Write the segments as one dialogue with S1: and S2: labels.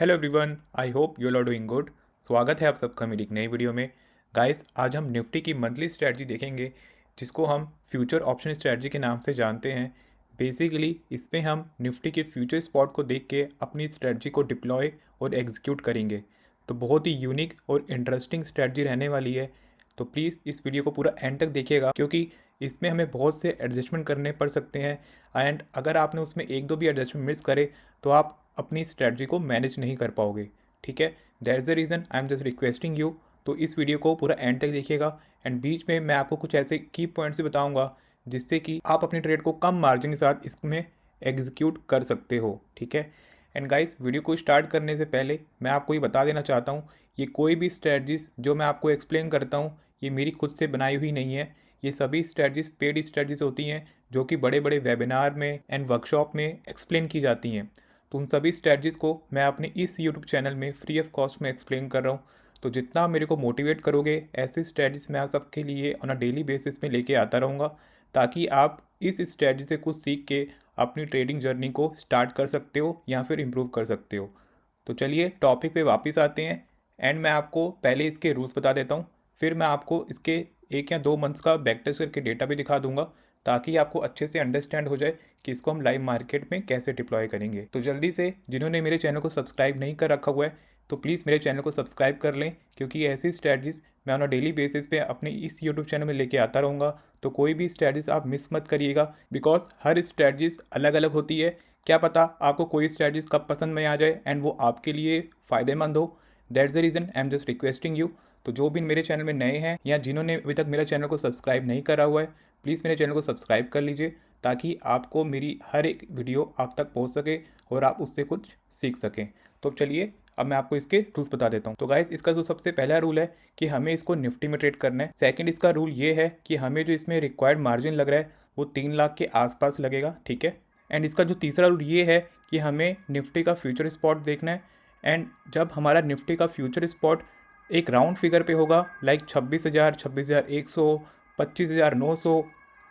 S1: Hello everyone, I hope you are doing good. स्वागत है आप सबका मेरी एक नई वीडियो में। गाइस, आज हम निफ्टी की मंथली स्ट्रैटेजी देखेंगे, जिसको हम फ्यूचर ऑप्शन स्ट्रैटेजी के नाम से जानते हैं। बेसिकली इसमें हम निफ्टी के फ्यूचर स्पॉट को देख के अपनी स्ट्रैटेजी को डिप्लॉय और एग्जीक्यूट करेंगे। तो बहुत ही यूनिक और इंटरेस्टिंग स्ट्रैटेजी रहने वाली है। तो प्लीज़ इस वीडियो को पूरा एंड तक देखिएगा, क्योंकि इसमें हमें बहुत से एडजस्टमेंट करने पड़ सकते हैं। एंड अगर आपने उसमें एक दो भी एडजस्टमेंट मिस करे तो आप अपनी स्ट्रैटेजी को मैनेज नहीं कर पाओगे। ठीक है, that is the reason I am just requesting you. तो इस वीडियो को पूरा एंड तक देखिएगा एंड बीच में मैं आपको कुछ ऐसे की पॉइंट्स बताऊंगा जिससे कि आप अपनी ट्रेड को कम मार्जिन के साथ इसमें एग्जीक्यूट कर सकते हो। ठीक है, एंड गाइस, वीडियो को स्टार्ट करने से पहले मैं आपको ये बता देना चाहता हूँ, ये कोई भी स्ट्रैटेजीज जो मैं आपको एक्सप्लेन करता हूँ ये मेरी खुद से बनाई हुई नहीं है। ये सभी स्ट्रैटेजीज पेड स्ट्रैटेजीज होती हैं जो कि बड़े बड़े वेबिनार में एंड वर्कशॉप में एक्सप्लेन की जाती हैं। तो उन सभी स्ट्रैटेजीज़ को मैं अपने इस यूट्यूब चैनल में फ्री ऑफ कॉस्ट में एक्सप्लेन कर रहा हूँ। तो जितना मेरे को मोटिवेट करोगे, ऐसी स्ट्रैटेजीज मैं आप सबके लिए ऑन अ डेली बेसिस में लेके आता रहूँगा, ताकि आप इस स्ट्रैटेजी से कुछ सीख के अपनी ट्रेडिंग जर्नी को स्टार्ट कर सकते हो या फिर इम्प्रूव कर सकते हो। तो चलिए टॉपिक पे वापस आते हैं। एंड मैं आपको पहले इसके रूल्स बता देता हूँ, फिर मैं आपको इसके 1 या 2 मंथ्स का बैक टेस्ट करके डेटा भी दिखा दूंगा, ताकि आपको अच्छे से अंडरस्टैंड हो जाए कि इसको हम लाइव मार्केट में कैसे डिप्लॉय करेंगे। तो जल्दी से जिन्होंने मेरे चैनल को सब्सक्राइब नहीं कर रखा हुआ है तो प्लीज़ मेरे चैनल को सब्सक्राइब कर लें, क्योंकि ऐसी स्ट्रैटेजीज मैं ऑन अ डेली बेसिस पे अपने इस यूट्यूब चैनल में लेके आता रहूँगा। तो कोई भी स्ट्रैटेजीज आप मिस मत करिएगा, बिकॉज हर स्ट्रैटेजीज अलग अलग होती है। क्या पता आपको कोई स्ट्रैटेजीज कब पसंद में आ जाए एंड वो आपके लिए फ़ायदेमंद हो। That's the reason I am just requesting you. तो जो भी मेरे चैनल में नए हैं या जिन्होंने अभी तक मेरा चैनल को सब्सक्राइब नहीं करा हुआ है, प्लीज़ मेरे चैनल को सब्सक्राइब कर लीजिए, ताकि आपको मेरी हर एक वीडियो आप तक पहुंच सके और आप उससे कुछ सीख सकें। तो चलिए अब मैं आपको इसके रूल्स बता देता हूँ। तो गाइस, इसका जो सबसे पहला रूल है कि हमें इसको निफ्टी में ट्रेड करना है। सेकंड इसका रूल ये है कि हमें जो इसमें रिक्वायर्ड मार्जिन लग रहा है वो 3 लाख के आसपास लगेगा। ठीक है, एंड इसका जो तीसरा रूल ये है कि हमें निफ्टी का फ्यूचर स्पॉट देखना है। एंड जब हमारा निफ्टी का फ्यूचर स्पॉट एक राउंड फिगर पे होगा, लाइक 26,000, 26,100, 25,900,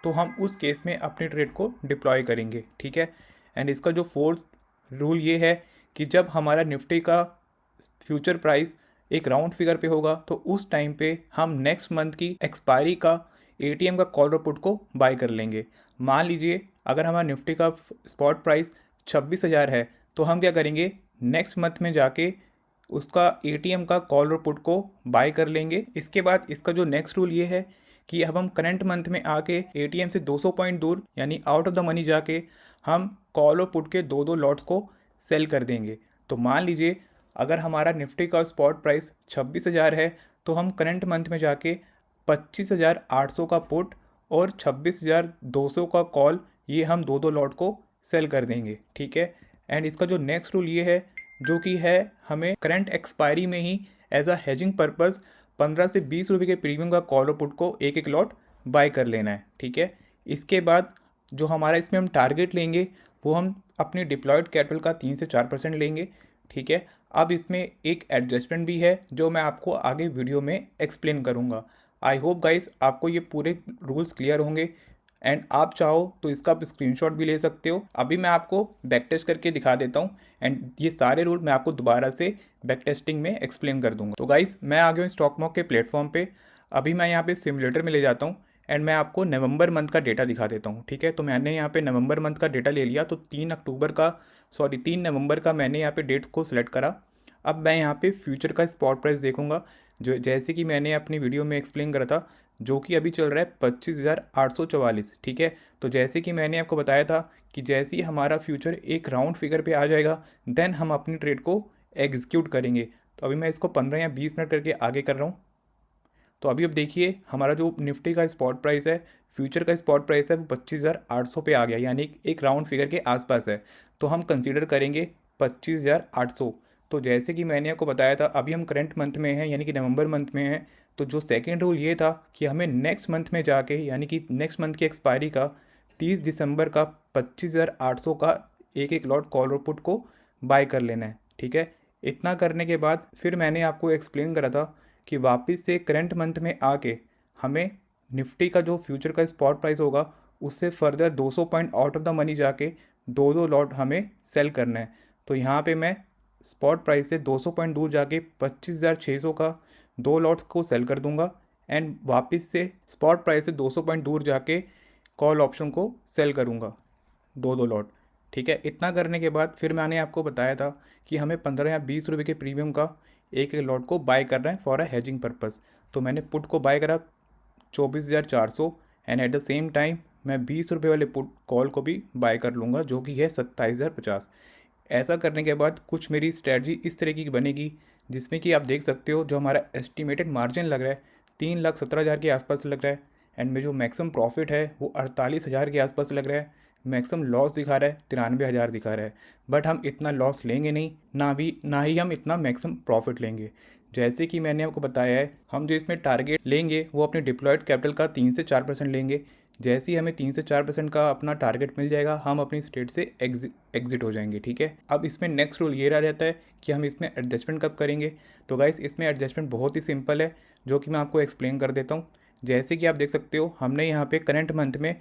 S1: तो हम उस केस में अपने ट्रेड को डिप्लॉय करेंगे। ठीक है, एंड इसका जो फोर्थ रूल ये है कि जब हमारा निफ्टी का फ्यूचर प्राइस एक राउंड फिगर पे होगा तो उस टाइम पे हम नेक्स्ट मंथ की एक्सपायरी का एटीएम का कॉल और पुट को बाय कर लेंगे। मान लीजिए अगर हमारा निफ्टी का स्पॉट प्राइस 26,000 है तो हम क्या करेंगे, नेक्स्ट मंथ में जाके उसका एटीएम का कॉल और पुट को बाय कर लेंगे। इसके बाद इसका जो नेक्स्ट रूल ये है कि अब हम करंट मंथ में आके एटीएम से 200 पॉइंट दूर यानी आउट ऑफ द मनी जाके हम कॉल और पुट के दो दो लॉट्स को सेल कर देंगे। तो मान लीजिए अगर हमारा निफ्टी का स्पॉट प्राइस 26,000 है तो हम करंट मंथ में जाके 25,800 का पुट और 26,200 का कॉल, ये हम दो दो लॉट को सेल कर देंगे। ठीक है, एंड इसका जो नेक्स्ट रूल ये है, जो कि है हमें करंट एक्सपायरी में ही एज अ हेजिंग पर्पज़ 15 से 20 रुपये के प्रीमियम का कॉल और पुट को एक एक लॉट बाय कर लेना है। ठीक है, इसके बाद जो हमारा इसमें हम टारगेट लेंगे वो हम अपनी डिप्लॉयड कैपिटल का 3 से 4% लेंगे। ठीक है, अब इसमें एक एडजस्टमेंट भी है जो मैं आपको आगे वीडियो में एक्सप्लेन करूँगा। आई होप गाइस आपको ये पूरे रूल्स क्लियर होंगे एंड आप चाहो तो इसका आप स्क्रीनशॉट भी ले सकते हो। अभी मैं आपको बैक टेस्ट करके दिखा देता हूँ एंड ये सारे रूल मैं आपको दोबारा से बैक टेस्टिंग में एक्सप्लेन कर दूंगा। तो गाइस, मैं आ गया हूँ स्टॉक मार्केट के प्लेटफॉर्म पे। अभी मैं यहाँ पे सिमुलेटर में ले जाता हूँ एंड मैं आपको नवंबर मंथ का डेटा दिखा देता हूँ। ठीक है, तो मैंने यहाँ पे नवंबर मंथ का डेटा ले लिया। तो 3 नवंबर का मैंने यहाँ पे डेट को सिलेक्ट करा। अब मैं यहाँ पे फ्यूचर का स्पॉट प्राइस देखूंगा, जो जैसे कि मैंने अपनी वीडियो में एक्सप्लेन करा था, जो कि अभी चल रहा है 25,844। ठीक है, तो जैसे कि मैंने आपको बताया था कि जैसे ही हमारा फ्यूचर एक राउंड फिगर पे आ जाएगा देन हम अपनी ट्रेड को एग्जीक्यूट करेंगे। तो अभी मैं इसको 15 या 20 मिनट करके आगे कर रहा हूँ। तो अभी अब देखिए हमारा जो निफ्टी का स्पॉट प्राइस है, फ्यूचर का स्पॉट प्राइस है, वो 25,800 पे आ गया, यानी एक राउंड फिगर के आसपास है। तो हम कंसीडर करेंगे 25,800। तो जैसे कि मैंने आपको बताया था अभी हम करंट मंथ में हैं, यानी कि नवंबर मंथ में हैं। तो जो सेकेंड रूल ये था कि हमें नेक्स्ट मंथ में जाके, यानी कि नेक्स्ट मंथ की एक्सपायरी का 30 दिसंबर का 25,800 का एक एक लॉट कॉल और पुट को बाय कर लेना है। ठीक है, इतना करने के बाद फिर मैंने आपको एक्सप्लेन करा था कि वापस से करंट मंथ में आके हमें निफ्टी का जो फ्यूचर का स्पॉट प्राइस होगा उससे further 200 point out of the money जाके दो दो लॉट हमें सेल करना है। तो यहाँ पे मैं स्पॉट प्राइस से 200 पॉइंट दूर जाके 25,600 का 2 लॉट्स को सेल कर दूंगा एंड वापस से स्पॉट प्राइस से 200 पॉइंट दूर जाके कॉल ऑप्शन को सेल करूंगा 2 लॉट। ठीक है, इतना करने के बाद फिर मैंने आपको बताया था कि हमें 15 या 20 रुपये के प्रीमियम का एक एक लॉट को बाय करना है फॉर अ हेजिंग पर्पस। तो मैंने पुट को बाय करा 24,400 and at the same time मैं 20 रुपये वाले पुट कॉल को भी बाय कर लूँगा जो कि है 27,050। ऐसा करने के बाद कुछ मेरी स्ट्रैटी इस तरीके की बनेगी जिसमें कि आप देख सकते हो जो हमारा एस्टिमेटेड मार्जिन लग रहा है 3,17,000 के आसपास लग रहा है एंड में जो मैक्सिमम प्रॉफिट है वो 48,000 के आसपास लग रहा है। मैक्सिमम लॉस दिखा रहा है 93,000 दिखा रहा है, बट हम इतना लॉस लेंगे नहीं, ना ही हम इतना मैक्सिमम प्रॉफिट लेंगे। जैसे कि मैंने आपको बताया है, हम जो इसमें टारगेट लेंगे वो अपने डिप्लॉयड कैपिटल का 3 से 4% लेंगे। जैसे ही हमें 3 से 4% का अपना टारगेट मिल जाएगा हम अपनी स्टेट से एग्जिट हो जाएंगे। ठीक है, अब इसमें नेक्स्ट रूल ये रह जाता है कि हम इसमें एडजस्टमेंट कब करेंगे। तो गाइस इसमें एडजस्टमेंट बहुत ही सिंपल है जो कि मैं आपको एक्सप्लेन कर देता हूँ। जैसे कि आप देख सकते हो हमने यहाँ पे करंट मंथ में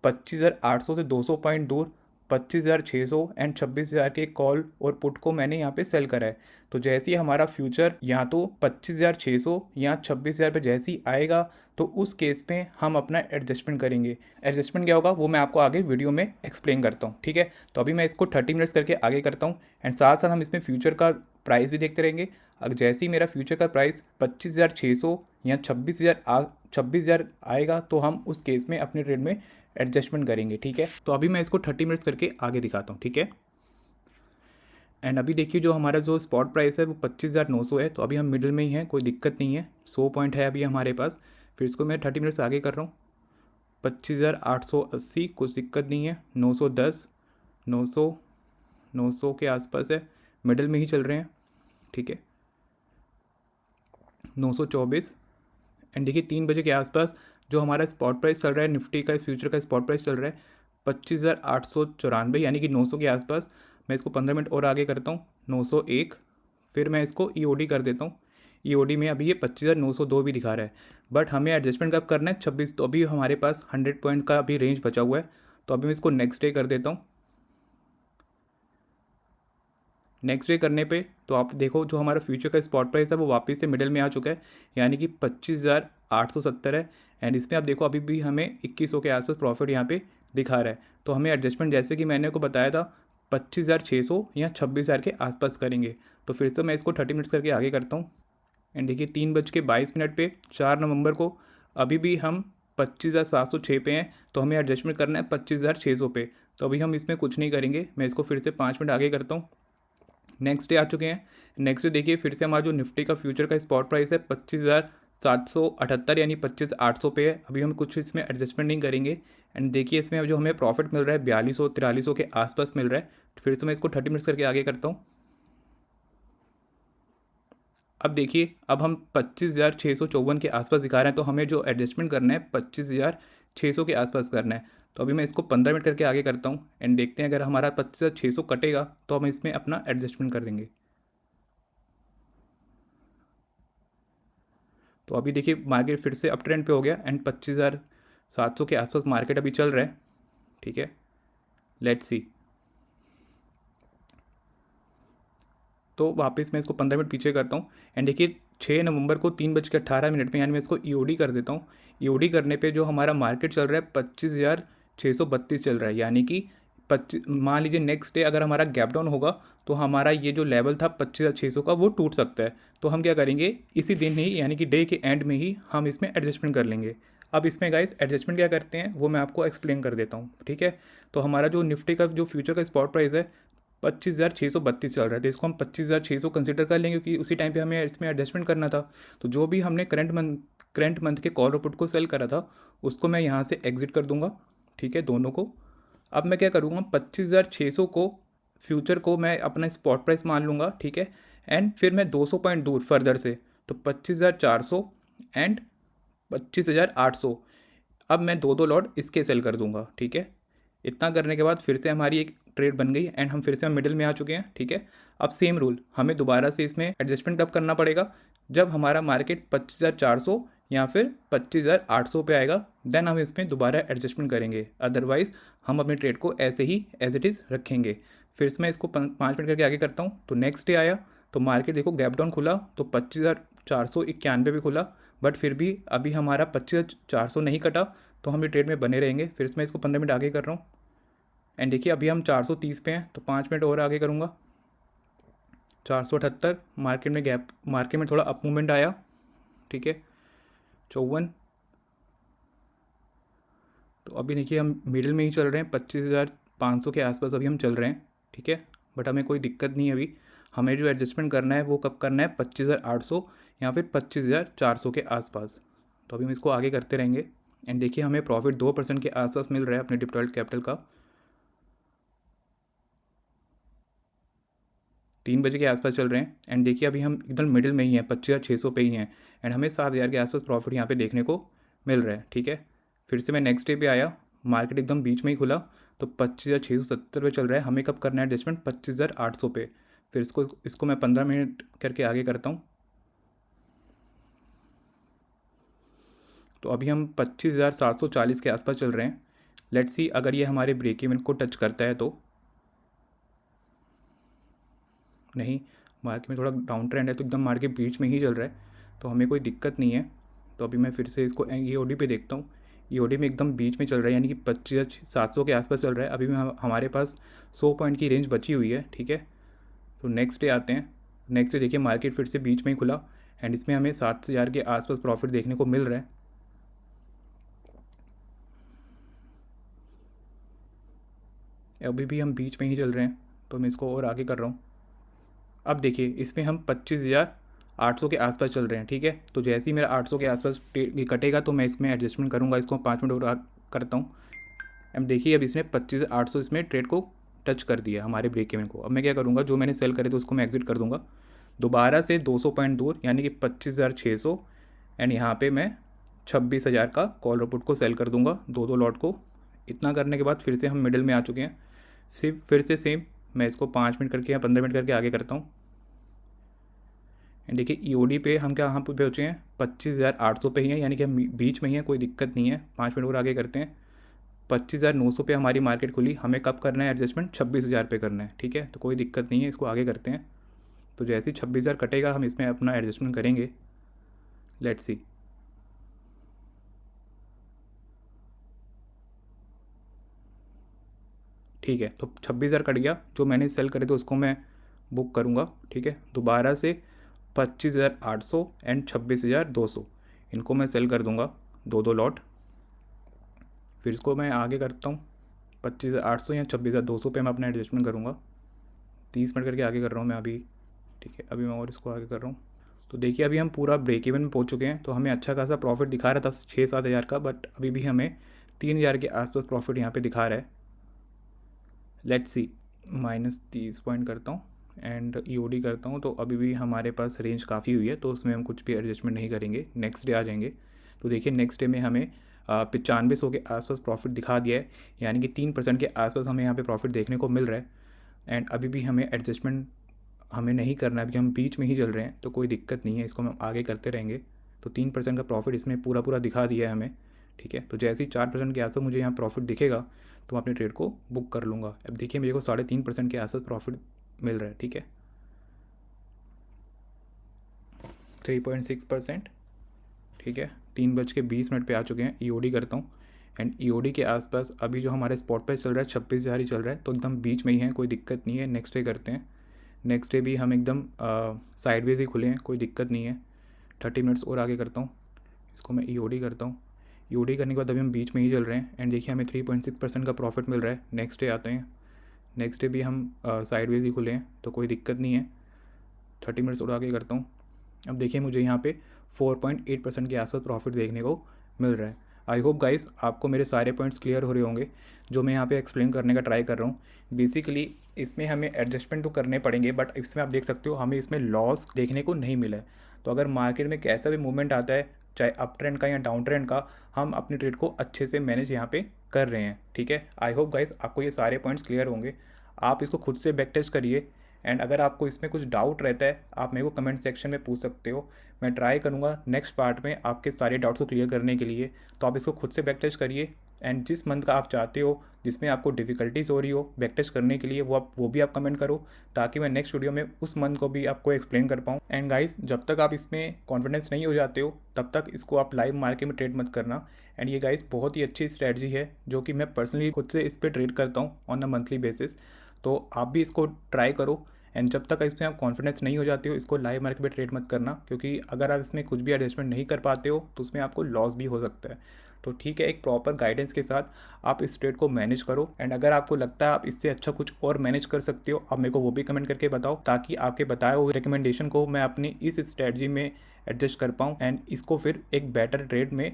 S1: 25,800 से 200 पॉइंट दूर 25,600 एंड 26,000 के कॉल और पुट को मैंने यहाँ पे सेल करा है। तो जैसे ही हमारा फ्यूचर या तो 25,600 या 26,000 पे जैसे ही आएगा तो उस केस में हम अपना एडजस्टमेंट करेंगे। एडजस्टमेंट क्या होगा वो मैं आपको आगे वीडियो में एक्सप्लेन करता हूँ। ठीक है, तो अभी मैं इसको 30 मिनट्स करके आगे करता हूँ एंड साथ साथ हम इसमें फ्यूचर का प्राइस भी देखते रहेंगे। अगर जैसे ही मेरा फ्यूचर का प्राइस 25,600 या 26,000 आएगा तो हम उस केस में अपने ट्रेड में एडजस्टमेंट करेंगे। ठीक है, तो अभी मैं इसको 30 मिनट्स करके आगे दिखाता हूँ। ठीक है, एंड अभी देखिए जो हमारा जो स्पॉट प्राइस है वो 25,900 है। तो अभी हम मिडिल में ही हैं, कोई दिक्कत नहीं है, 100 पॉइंट है अभी हमारे पास। फिर इसको मैं 30 मिनट्स आगे कर रहा हूँ। 25,880 कुछ दिक्कत नहीं है, 910 900 के आसपास है, मिडिल में ही चल रहे हैं। ठीक है, 924 एंड देखिए 3 बजे के आसपास जो हमारा स्पॉट प्राइस चल रहा है निफ्टी का फ्यूचर का स्पॉट प्राइस चल रहा है 25,894 यानी कि 900 के आसपास। मैं इसको 15 मिनट और आगे करता हूँ 901। फिर मैं इसको ईओडी कर देता हूँ। ईओडी में अभी ये 25,902 भी दिखा रहा है, बट हमें एडजस्टमेंट कब करना है 26। तो अभी हमारे पास 100 पॉइंट का अभी रेंज बचा हुआ है। तो अभी मैं इसको नेक्स्ट डे कर देता हूँ। नेक्स्ट डे करने पे तो आप देखो जो हमारा फ्यूचर का स्पॉट प्राइस है वो वापस से मिडिल में आ चुका है यानी कि 25,870 है एंड इसमें आप देखो अभी भी हमें 2100 के आसपास प्रॉफिट यहाँ पे दिखा रहा है। तो हमें एडजस्टमेंट जैसे कि मैंने को बताया था 25,600 या 26,000 के आसपास करेंगे। तो फिर से मैं इसको 30 मिनट्स करके आगे करता हूँ एंड देखिए 3:22 पे 4 नवंबर को अभी भी हम 25,706 पे हैं। तो हमें एडजस्टमेंट करना है 25,600 पे। तो अभी हम इसमें कुछ नहीं करेंगे, मैं इसको फिर से 5 मिनट आगे करता हूँ। नेक्स्ट डे आ चुके हैं। नेक्स्ट डे देखिए फिर से हमारा जो निफ्टी का फ्यूचर का स्पॉट प्राइस है 25,778 यानी 25,800 पे है। अभी हम कुछ इसमें एडजस्टमेंट नहीं करेंगे एंड देखिए इसमें जो हमें प्रॉफिट मिल रहा है 4200-4300 के आसपास मिल रहा है। तो फिर से मैं इसको 30 मिनट्स करके आगे करता हूँ। अब देखिए अब हम 25,654 के आसपास दिखा रहे हैं। तो हमें जो एडजस्टमेंट करना है 25,600 के आसपास करना है। तो अभी मैं इसको 15 मिनट करके आगे करता हूँ एंड देखते हैं अगर हमारा 25,600 कटेगा तो हम इसमें अपना एडजस्टमेंट कर देंगे। तो अभी देखिए मार्केट फिर से अप ट्रेंड पे हो गया एंड 25,700 के आसपास मार्केट अभी चल रहा है। ठीक है, लेट्स सी। तो वापस मैं इसको 15 मिनट पीछे करता हूँ एंड देखिए 6 नवंबर को 3:18 में यानी मैं इसको ईओडी कर देता हूँ। ईओडी करने पे जो हमारा मार्केट चल रहा है 25,632 चल रहा है यानी कि 25 मान लीजिए नेक्स्ट डे अगर हमारा गैप डाउन होगा तो हमारा ये जो लेवल था 25,600 का वो टूट सकता है। तो हम क्या करेंगे इसी दिन ही यानी कि डे के एंड में ही हम इसमें एडजस्टमेंट कर लेंगे। अब इसमें गाइस एडजस्टमेंट क्या करते हैं वो मैं आपको एक्सप्लेन कर देता हूँ। ठीक है, तो हमारा जो निफ्टी का जो फ्यूचर का स्पॉट प्राइस है 25,632 चल रहा है। तो इसको हम 25,600 कंसीडर कर लेंगे क्योंकि उसी टाइम पे हमें इसमें एडजस्टमेंट करना था। तो जो भी हमने करंट मंथ के कॉल और पुट को सेल करा था उसको मैं यहाँ से एग्जिट कर दूंगा। ठीक है, दोनों को। अब मैं क्या करूँगा 25,600 को फ्यूचर को मैं अपना स्पॉट प्राइस मान लूँगा। ठीक है, एंड फिर मैं 200 पॉइंट दूर फर्दर से तो 25,400 एंड 25,800 अब मैं दो लॉट इसके सेल कर दूंगा। ठीक है, इतना करने के बाद फिर से हमारी एक ट्रेड बन गई एंड हम फिर से हम मिडिल में आ चुके हैं। ठीक है, अब सेम रूल हमें दोबारा से इसमें एडजस्टमेंट कब करना पड़ेगा जब हमारा मार्केट 25,400 या फिर 25,800 पे आएगा, देन हम इसमें दोबारा एडजस्टमेंट करेंगे। अदरवाइज़ हम अपने ट्रेड को ऐसे ही एज इट इज़ रखेंगे। फिर से मैं इसको 5 मिनट करके आगे करता हूँ। तो नेक्स्ट डे आया तो मार्केट देखो गैप डाउन खुला तो 25,491 भी खुला, बट फिर भी अभी हमारा 25,400 नहीं कटा, तो हम ये ट्रेड में बने रहेंगे। फिर से मैं इसको 15 मिनट आगे कर रहा हूँ एंड देखिए अभी हम 430 पे हैं, तो 5 मिनट और आगे करूँगा। 478, मार्केट में थोड़ा अप मूवमेंट आया, ठीक है। 54, तो अभी देखिए हम मिडिल में ही चल रहे हैं, 25,500 के आसपास अभी हम चल रहे हैं, ठीक है। बट हमें कोई दिक्कत नहीं है अभी। हमें जो एडजस्टमेंट करना है वो कब करना है, 25,800 या फिर 25,400 के आसपास। तो अभी हम इसको आगे करते रहेंगे एंड देखिए हमें प्रॉफिट 2% के आसपास मिल रहा है अपने डिप्लॉयड कैपिटल का। 3 बजे के आसपास चल रहे हैं एंड देखिए अभी हम एकदम मिडिल में ही हैं, 25,600 पे ही हैं एंड हमें 7,000 के आसपास प्रॉफिट यहाँ पे देखने को मिल रहा है, ठीक है। फिर से मैं नेक्स्ट डे पे आया, मार्केट एकदम बीच में ही खुला तो 25,670 पे चल रहा है। हमें कब करना है एडजस्टमेंट, 25,800 पे। फिर इसको मैं 15 मिनट करके आगे करता हूँ। तो अभी हम 25,740 के आसपास चल रहे हैं। लेट्स सी अगर ये हमारे ब्रेक इवन को टच करता है तो। नहीं, मार्केट में थोड़ा डाउन ट्रेंड है तो एकदम मार्केट बीच में ही चल रहा है, तो हमें कोई दिक्कत नहीं है। तो अभी मैं फिर से इसको ईओडी पे देखता हूँ। ईओडी में एकदम बीच में चल रहा है, यानी कि 25,700 के आसपास चल रहा है। अभी भी हमारे पास 100 पॉइंट की रेंज बची हुई है, ठीक है। तो नेक्स्ट डे आते हैं। नेक्स्ट डे देखिए मार्केट फिर से बीच में ही खुला एंड इसमें हमें 7,000 के आसपास प्रॉफिट देखने को मिल रहा है। अभी भी हम बीच में ही चल रहे हैं, तो मैं इसको और आगे कर रहा हूँ। अब देखिए इसमें हम 25,800 के आसपास चल रहे हैं, ठीक है। तो जैसे ही मेरा 800 के आसपास कटेगा तो मैं इसमें एडजस्टमेंट करूँगा। इसको 5 मिनट और करता हूँ। अब देखिए अब इसने 25,800 इसमें ट्रेड को टच कर दिया हमारे ब्रेक इवन को। अब मैं क्या करूँगा, जो मैंने सेल करे थे उसको मैं एग्जिट कर दूँगा दोबारा से 200 पॉइंट दूर, यानी कि 25,600 एंड यहाँ पे मैं 26,000 का कॉल और पुट को सेल कर दूँगा, दो लॉट को। इतना करने के बाद फिर से हम मिडिल में आ चुके हैं। सिर्फ फिर से सेम मैं इसको 5 मिनट करके या 15 मिनट करके आगे करता हूँ। एंड देखिए ईओडी पे हम क्या यहाँ पे पहुँचे हैं, 25,800 पे ही हैं, यानी कि हम बीच में ही हैं, कोई दिक्कत नहीं है। 5 मिनट और आगे करते हैं। 25,900 पे हमारी मार्केट खुली, हमें कब करना है एडजस्टमेंट, 26,000 पे करना है, ठीक है। तो कोई दिक्कत नहीं है, इसको आगे करते हैं। तो जैसे ही 26,000 कटेगा हम इसमें अपना एडजस्टमेंट करेंगे। Let's see. ठीक है, तो 26,000 कट गया। जो मैंने सेल करे थे उसको मैं बुक करूँगा, ठीक है। दोबारा से 25,800 एंड 26,200 इनको मैं सेल कर दूँगा, दो लॉट। फिर इसको मैं आगे करता हूँ, 25,800 या 26,200 पे मैं अपना एडजस्टमेंट करूँगा। 30 मिनट करके आगे कर रहा हूँ मैं अभी, ठीक है। अभी मैं और इसको आगे कर रहा हूँ। तो देखिए अभी हम पूरा ब्रेक इवन में पहुँच चुके हैं। तो हमें अच्छा खासा प्रॉफिट दिखा रहा था 6-7 हज़ार का, बट अभी भी हमें 3,000 के आसपास प्रॉफिट यहाँ पे दिखा रहा है। लेट्स सी, -30 पॉइंट करता हूँ एंड ईओडी करता हूँ। तो अभी भी हमारे पास रेंज काफ़ी हुई है, तो उसमें हम कुछ भी एडजस्टमेंट नहीं करेंगे, नेक्स्ट डे आ जाएंगे। तो देखिए नेक्स्ट डे में हमें 9500 के आसपास प्रॉफिट दिखा दिया है, यानी कि 3% के आसपास हमें यहाँ पे प्रॉफिट देखने को मिल रहा है। एंड अभी भी हमें एडजस्टमेंट हमें नहीं करना है, अभी हम बीच में ही चल रहे हैं, तो कोई दिक्कत नहीं है, इसको हम आगे करते रहेंगे। तो 3% का प्रॉफिट इसमें पूरा दिखा दिया है हमें, ठीक है। तो जैसे ही 4% के आसपास मुझे यहाँ प्रॉफिट दिखेगा तो मैं अपने ट्रेड को बुक कर लूँगा। अब देखिए मेरे को 3.5% के आसपास प्रॉफिट मिल रहा है, ठीक है। 3.6%, ठीक है। 3:20 पे आ चुके हैं। ईओडी करता हूँ एंड ईओडी के आसपास अभी जो हमारे स्पॉट पे चल रहा है 26,000 ही चल रहा है, तो एकदम बीच में ही है, कोई दिक्कत नहीं है। नेक्स्ट डे करते हैं। नेक्स्ट डे भी हम एकदम साइडवेज ही खुले हैं, कोई दिक्कत नहीं है। 30 मिनट्स और आगे करता हूँ। इसको मैं ईओडी करता हूँ। ईओडी करने के बाद अभी हम बीच में ही चल रहे हैं एंड देखिए हमें 3.6% का प्रॉफिट मिल रहा है। नेक्स्ट डे आते हैं। नेक्स्ट डे भी हम साइडवेज ही खुले हैं, तो कोई दिक्कत नहीं है। 30 मिनट्स और आगे करता हूँ। अब देखिए मुझे यहाँ पे 4.8% के आसपास प्रॉफिट देखने को मिल रहा है। आई होप गाइस आपको मेरे सारे पॉइंट्स क्लियर हो रहे होंगे जो मैं यहाँ पे एक्सप्लेन करने का ट्राई कर रहा हूँ। बेसिकली इसमें हमें एडजस्टमेंट तो करने पड़ेंगे, बट इसमें आप देख सकते हो हमें इसमें लॉस देखने को नहीं मिला है। तो अगर मार्केट में कैसा भी मूवमेंट आता है, चाहे अप ट्रेंड का या डाउन ट्रेंड का, हम अपनी ट्रेड को अच्छे से मैनेज यहाँ पे कर रहे हैं, ठीक है। आई होप गाइस आपको ये सारे पॉइंट्स क्लियर होंगे। आप इसको खुद से बैक टेस्ट करिए एंड अगर आपको इसमें कुछ डाउट रहता है आप मेरे को कमेंट सेक्शन में पूछ सकते हो। मैं ट्राई करूँगा नेक्स्ट पार्ट में आपके सारे डाउट्स को क्लियर करने के लिए। तो आप इसको खुद से बैक टेस्ट करिए। एंड जिस मंथ का आप चाहते हो जिसमें आपको डिफ़िकल्टीज हो रही हो बैकटेस्ट करने के लिए वो भी आप कमेंट करो, ताकि मैं नेक्स्ट वीडियो में उस मंथ को भी आपको एक्सप्लेन कर पाऊँ। एंड गाइस, जब तक आप इसमें कॉन्फिडेंस नहीं हो जाते हो तब तक इसको आप लाइव मार्केट में ट्रेड मत करना। एंड ये गाइस बहुत ही अच्छी स्ट्रैटेजी है जो कि मैं पर्सनली खुद से इस पर ट्रेड करता हूँ ऑन अ मंथली बेसिस। तो आप भी इसको ट्राई करो। एंड जब तक इसमें आप कॉन्फिडेंस नहीं हो जाते हो इसको लाइव मार्केट में ट्रेड मत करना, क्योंकि अगर आप इसमें कुछ भी एडजस्टमेंट नहीं कर पाते हो तो उसमें आपको लॉस भी हो सकता है। तो ठीक है, एक प्रॉपर गाइडेंस के साथ आप इस ट्रेड को मैनेज करो। एंड अगर आपको लगता है आप इससे अच्छा कुछ और मैनेज कर सकते हो, आप मेरे को वो भी कमेंट करके बताओ, ताकि आपके बताए हुए रिकमेंडेशन को मैं अपनी इस स्ट्रेटजी में एडजस्ट कर पाऊँ एंड इसको फिर एक बेटर ट्रेड में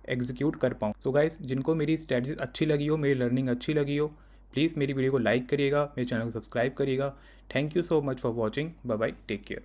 S1: एग्जीक्यूट कर पाऊँ। सो गाइस, जिनको मेरी स्ट्रेटजीज अच्छी लगी हो, मेरी लर्निंग अच्छी लगी हो, प्लीज़ मेरी वीडियो को लाइक करिएगा, मेरे चैनल को सब्सक्राइब करिएगा। Thank you so much for watching. Bye bye, take care.